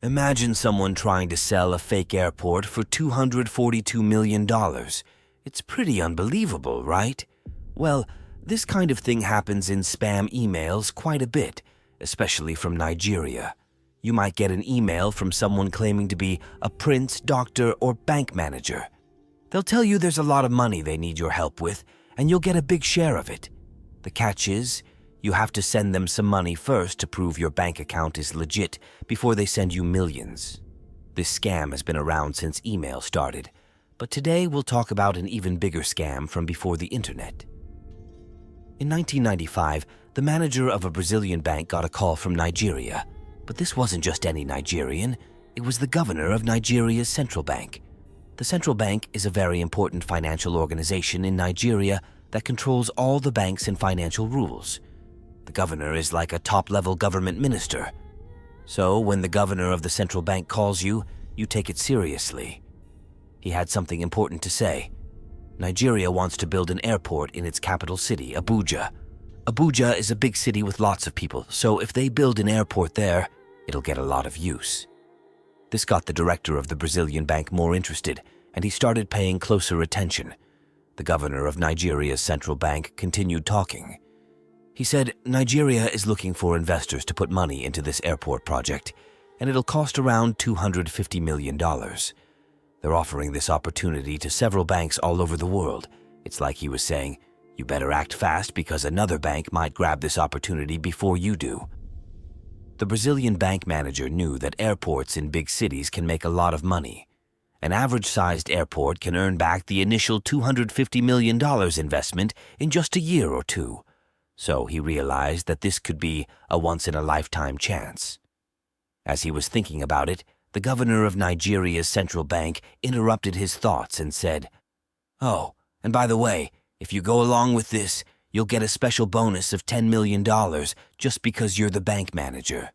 Imagine someone trying to sell a fake airport for $242 million. It's pretty unbelievable, right? Well, this kind of thing happens in spam emails quite a bit, especially from Nigeria. You might get an email from someone claiming to be a prince, doctor, or bank manager. They'll tell you there's a lot of money they need your help with, and you'll get a big share of it. The catch is, you have to send them some money first to prove your bank account is legit before they send you millions. This scam has been around since email started, but today we'll talk about an even bigger scam from before the internet. In 1995, the manager of a Brazilian bank got a call from Nigeria. But this wasn't just any Nigerian, it was the governor of Nigeria's central bank. The central bank is a very important financial organization in Nigeria that controls all the banks and financial rules. The governor is like a top-level government minister. So when the governor of the central bank calls you, you take it seriously. He had something important to say. Nigeria wants to build an airport in its capital city, Abuja. Abuja is a big city with lots of people, so if they build an airport there, it'll get a lot of use. This got the director of the Brazilian bank more interested, and he started paying closer attention. The governor of Nigeria's central bank continued talking. He said, Nigeria is looking for investors to put money into this airport project, and it'll cost around $250 million. They're offering this opportunity to several banks all over the world. It's like he was saying, you better act fast because another bank might grab this opportunity before you do. The Brazilian bank manager knew that airports in big cities can make a lot of money. An average-sized airport can earn back the initial $250 million investment in just a year or two. So he realized that this could be a once-in-a-lifetime chance. As he was thinking about it, the governor of Nigeria's central bank interrupted his thoughts and said, "Oh, and by the way, if you go along with this, you'll get a special bonus of $10 million just because you're the bank manager."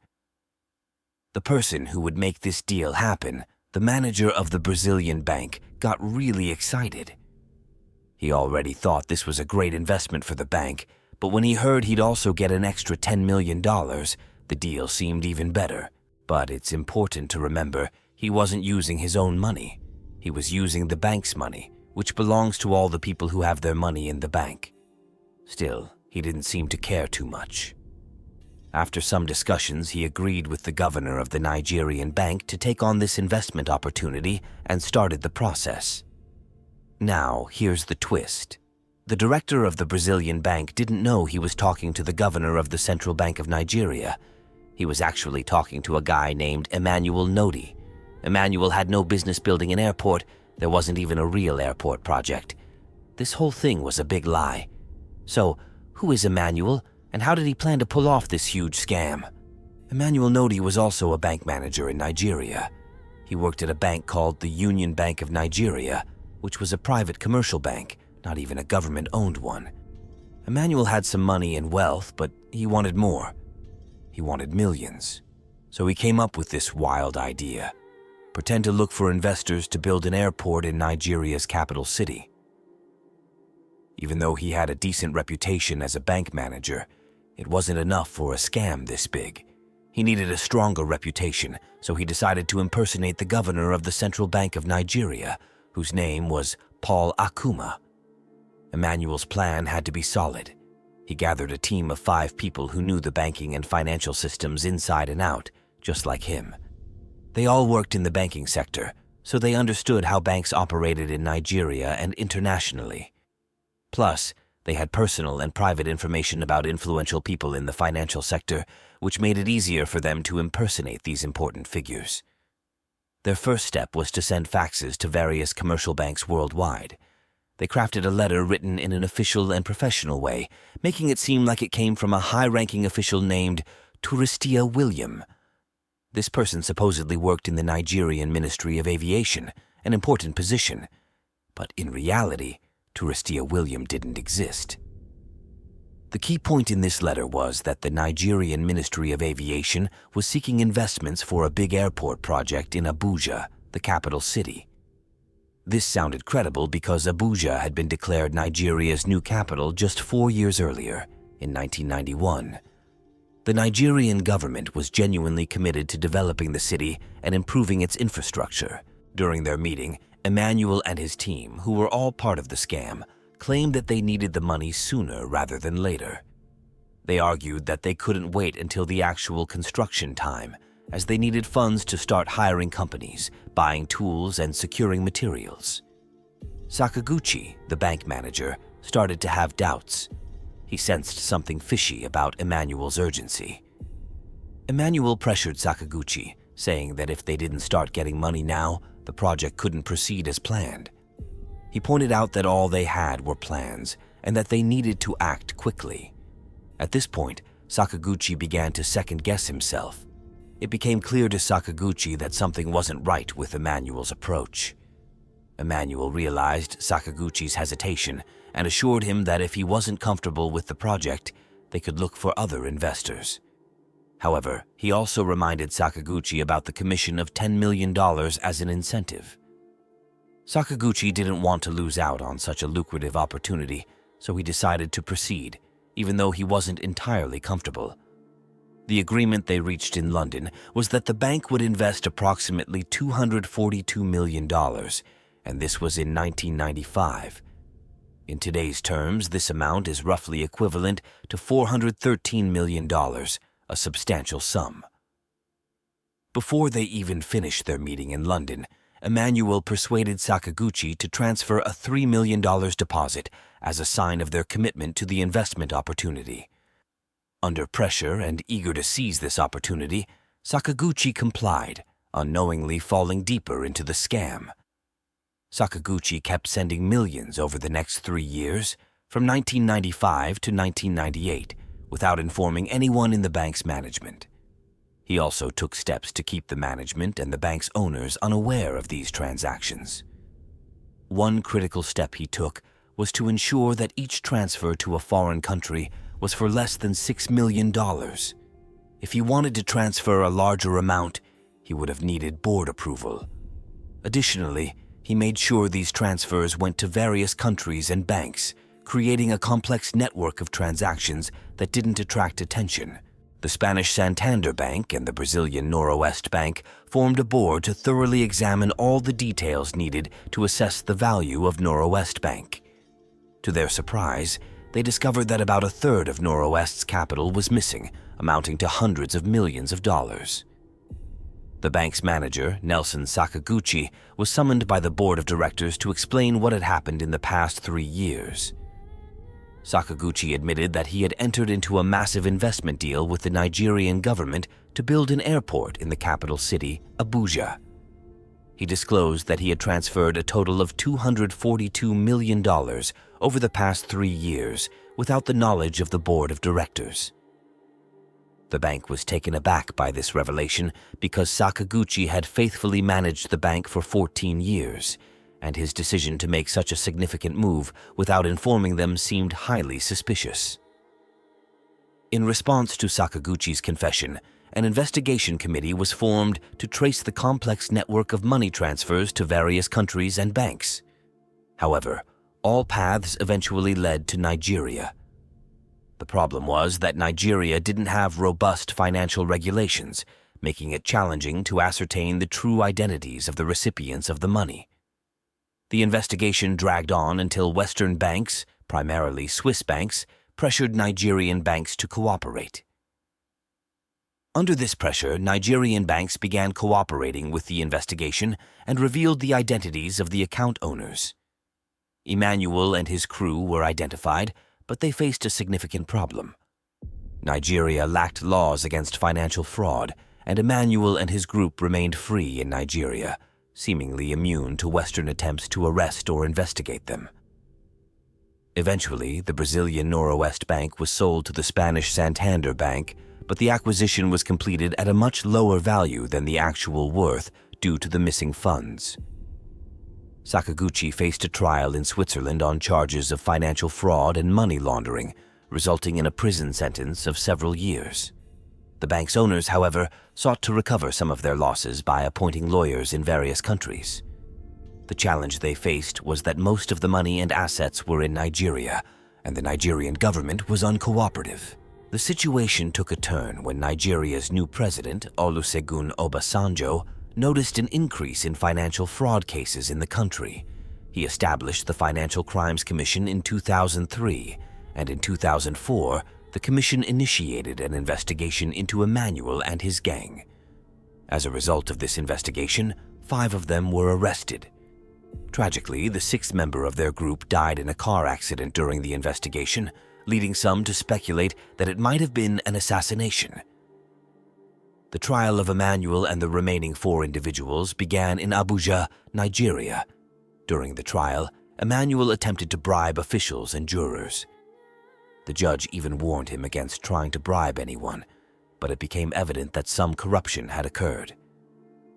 The person who would make this deal happen, the manager of the Brazilian bank, got really excited. He already thought this was a great investment for the bank, but when he heard he'd also get an extra $10 million, the deal seemed even better. But it's important to remember, he wasn't using his own money. He was using the bank's money, which belongs to all the people who have their money in the bank. Still, he didn't seem to care too much. After some discussions, he agreed with the governor of the Nigerian bank to take on this investment opportunity and started the process. Now, here's the twist. The director of the Brazilian bank didn't know he was talking to the governor of the Central Bank of Nigeria. He was actually talking to a guy named Emmanuel Nodi. Emmanuel had no business building an airport. There wasn't even a real airport project. This whole thing was a big lie. So, who is Emmanuel, and how did he plan to pull off this huge scam? Emmanuel Nodi was also a bank manager in Nigeria. He worked at a bank called the Union Bank of Nigeria, which was a private commercial bank, not even a government-owned one. Emmanuel had some money and wealth, but he wanted more. He wanted millions. So he came up with this wild idea. Pretend to look for investors to build an airport in Nigeria's capital city. Even though he had a decent reputation as a bank manager, it wasn't enough for a scam this big. He needed a stronger reputation, so he decided to impersonate the governor of the Central Bank of Nigeria, whose name was Paul Akuma. Emmanuel's plan had to be solid. He gathered a team of 5 people who knew the banking and financial systems inside and out, just like him. They all worked in the banking sector, so they understood how banks operated in Nigeria and internationally. Plus, they had personal and private information about influential people in the financial sector, which made it easier for them to impersonate these important figures. Their first step was to send faxes to various commercial banks worldwide. They crafted a letter written in an official and professional way, making it seem like it came from a high-ranking official named Touristia William. This person supposedly worked in the Nigerian Ministry of Aviation, an important position. But in reality, Touristia William didn't exist. The key point in this letter was that the Nigerian Ministry of Aviation was seeking investments for a big airport project in Abuja, the capital city. This sounded credible because Abuja had been declared Nigeria's new capital just 4 years earlier, in 1991. The Nigerian government was genuinely committed to developing the city and improving its infrastructure. During their meeting, Emmanuel and his team, who were all part of the scam, claimed that they needed the money sooner rather than later. They argued that they couldn't wait until the actual construction time, as they needed funds to start hiring companies, buying tools, and securing materials. Sakaguchi, the bank manager, started to have doubts. He sensed something fishy about Emmanuel's urgency. Emmanuel pressured Sakaguchi, saying that if they didn't start getting money now, the project couldn't proceed as planned. He pointed out that all they had were plans and that they needed to act quickly. At this point, Sakaguchi began to second-guess himself. It became clear to Sakaguchi that something wasn't right with Emmanuel's approach. Emmanuel realized Sakaguchi's hesitation and assured him that if he wasn't comfortable with the project, they could look for other investors. However, he also reminded Sakaguchi about the commission of $10 million as an incentive. Sakaguchi didn't want to lose out on such a lucrative opportunity, so he decided to proceed, even though he wasn't entirely comfortable. The agreement they reached in London was that the bank would invest approximately $242 million, and this was in 1995. In today's terms, this amount is roughly equivalent to $413 million, a substantial sum. Before they even finished their meeting in London, Emmanuel persuaded Sakaguchi to transfer a $3 million deposit as a sign of their commitment to the investment opportunity. Under pressure and eager to seize this opportunity, Sakaguchi complied, unknowingly falling deeper into the scam. Sakaguchi kept sending millions over the next 3 years, from 1995 to 1998, without informing anyone in the bank's management. He also took steps to keep the management and the bank's owners unaware of these transactions. One critical step he took was to ensure that each transfer to a foreign country was for less than $6 million. If he wanted to transfer a larger amount, he would have needed board approval. Additionally, he made sure these transfers went to various countries and banks, creating a complex network of transactions that didn't attract attention. The Spanish Santander Bank and the Brazilian Noroeste Bank formed a board to thoroughly examine all the details needed to assess the value of Noroeste Bank. To their surprise, they discovered that about a third of Noroeste's capital was missing, amounting to hundreds of millions of dollars. The bank's manager, Nelson Sakaguchi, was summoned by the board of directors to explain what had happened in the past 3 years. Sakaguchi admitted that he had entered into a massive investment deal with the Nigerian government to build an airport in the capital city, Abuja. He disclosed that he had transferred a total of $242 million over the past 3 years without the knowledge of the board of directors. The bank was taken aback by this revelation because Sakaguchi had faithfully managed the bank for 14 years, and his decision to make such a significant move without informing them seemed highly suspicious. In response to Sakaguchi's confession, an investigation committee was formed to trace the complex network of money transfers to various countries and banks. However, all paths eventually led to Nigeria. The problem was that Nigeria didn't have robust financial regulations, making it challenging to ascertain the true identities of the recipients of the money. The investigation dragged on until Western banks, primarily Swiss banks, pressured Nigerian banks to cooperate. Under this pressure, Nigerian banks began cooperating with the investigation and revealed the identities of the account owners. Emmanuel and his crew were identified, but they faced a significant problem. Nigeria lacked laws against financial fraud, and Emmanuel and his group remained free in Nigeria, seemingly immune to Western attempts to arrest or investigate them. Eventually, the Brazilian Noroeste Bank was sold to the Spanish Santander Bank, but the acquisition was completed at a much lower value than the actual worth due to the missing funds. Sakaguchi faced a trial in Switzerland on charges of financial fraud and money laundering, resulting in a prison sentence of several years. The bank's owners, however, sought to recover some of their losses by appointing lawyers in various countries. The challenge they faced was that most of the money and assets were in Nigeria, and the Nigerian government was uncooperative. The situation took a turn when Nigeria's new president, Olusegun Obasanjo, noticed an increase in financial fraud cases in the country. He established the Financial Crimes Commission in 2003, and in 2004, the commission initiated an investigation into Emmanuel and his gang. As a result of this investigation, 5 of them were arrested. Tragically, the 6th member of their group died in a car accident during the investigation, leading some to speculate that it might have been an assassination. The trial of Emmanuel and the remaining 4 individuals began in Abuja, Nigeria. During the trial, Emmanuel attempted to bribe officials and jurors. The judge even warned him against trying to bribe anyone, but it became evident that some corruption had occurred.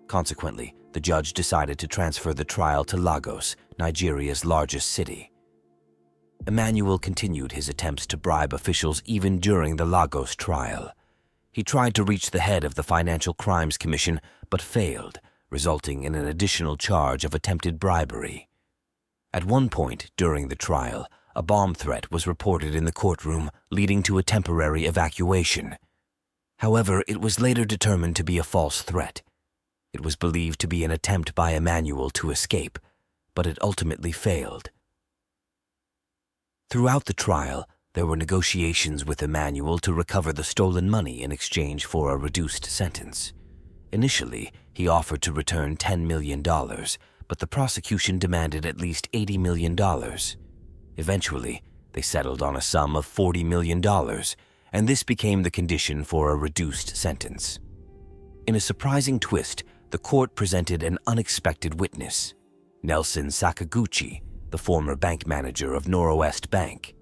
Consequently, the judge decided to transfer the trial to Lagos, Nigeria's largest city. Emmanuel continued his attempts to bribe officials even during the Lagos trial. He tried to reach the head of the Financial Crimes Commission, but failed, resulting in an additional charge of attempted bribery. At one point during the trial, a bomb threat was reported in the courtroom, leading to a temporary evacuation. However, it was later determined to be a false threat. It was believed to be an attempt by Emmanuel to escape, but it ultimately failed. Throughout the trial, there were negotiations with Emmanuel to recover the stolen money in exchange for a reduced sentence. Initially, he offered to return $10 million, but the prosecution demanded at least $80 million. Eventually, they settled on a sum of $40 million, and this became the condition for a reduced sentence. In a surprising twist, the court presented an unexpected witness, Nelson Sakaguchi, the former bank manager of Noroeste Bank.